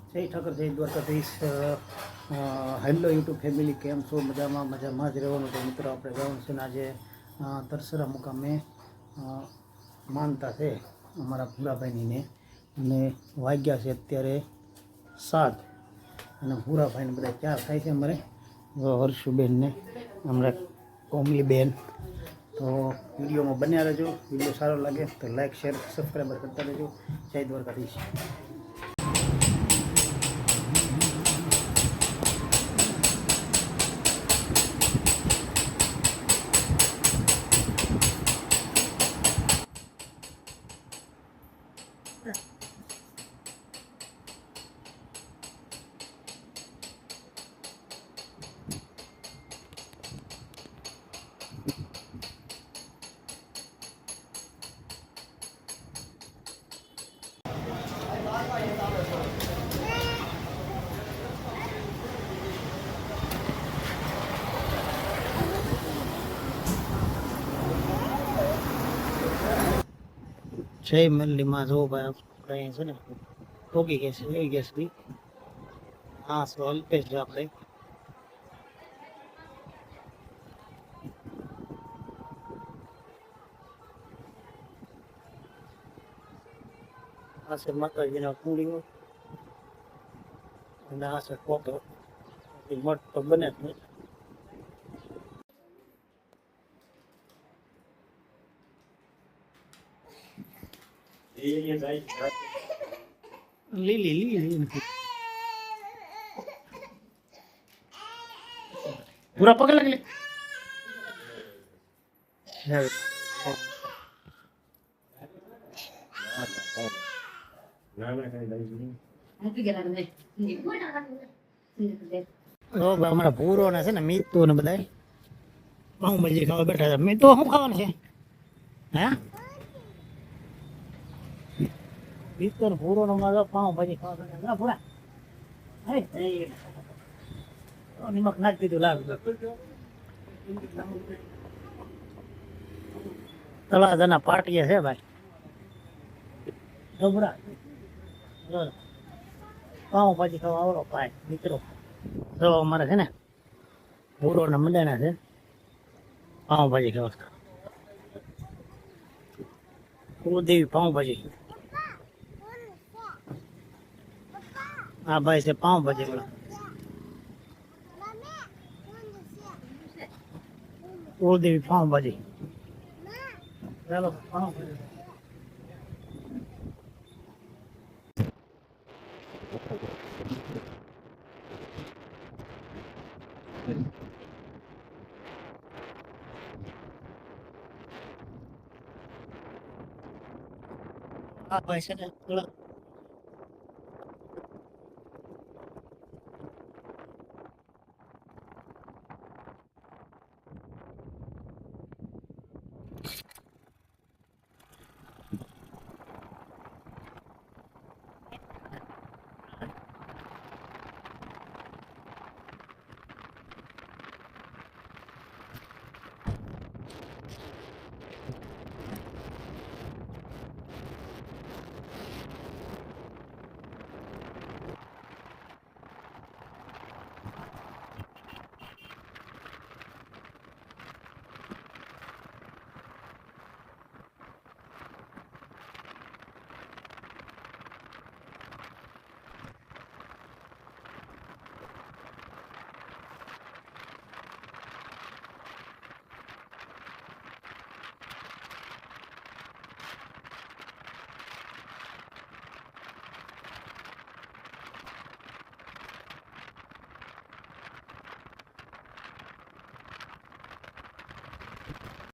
જય ઠાકર, જય Dwarkadhish. Hello YouTube family, કેમ છો? મજામાં જ રહેવાનું. તો મિત્રો, આપણે જવાનું છે ને આજે તરસરા મુકામે માનતા છે અમારા ભૂરાભાઈની ને વાગ્યા છે અત્યારે 7 અને ભૂરાભાઈને બધા 4 થાય છે અમારે હર્ષુબેનને હમણાં કોમલીબેન. તો વિડીયોમાં બન્યા રહેજો. વિડીયો સારો લાગે તો લાઈક શેર સબસ્ક્રાઈબર કરતા રહેજો. જય દ્વારકાધીશ. જય મંદિરમાં જો ભાઈ આપણે છે ને ભોગી ગયા છે, લઈ ગયા છે. હા, સો અલ્પેશ છે આપણે. આ છે માતાજીના કુંડીઓ અને આ છે કોટો. મઠ તો બને જ નહીં. લીલી પૂરા પગ લાગલે. અમારા પૂરો ને છે ને મીતુ ને બધા પાઉંભાજી ખાવા બેઠા છે. મીતુ શું ખાવાનું છે? હે, મીતુ ને પૂરો ને પાઉંભાજી ખાવા બેઠા પૂરા. નિમક નાખી દીધું. લાગ તળાજાના પાટિયા છે ભાઈ. ડબરા પાઉંભાજી ખાવા આવડો ભાઈ મિત્રો. જો અમારે છે ને પૂરો ને મંડાણા છે પાઉંભાજી ખાવા. કુલદેવી પાઉંભાજી. હા ભાઈ છે પાઉંભાજી વાળા. કુલદેવી પાઉંભાજી. ચાલો પાઉંભાજી. હા ભાઈ છે ને થોડા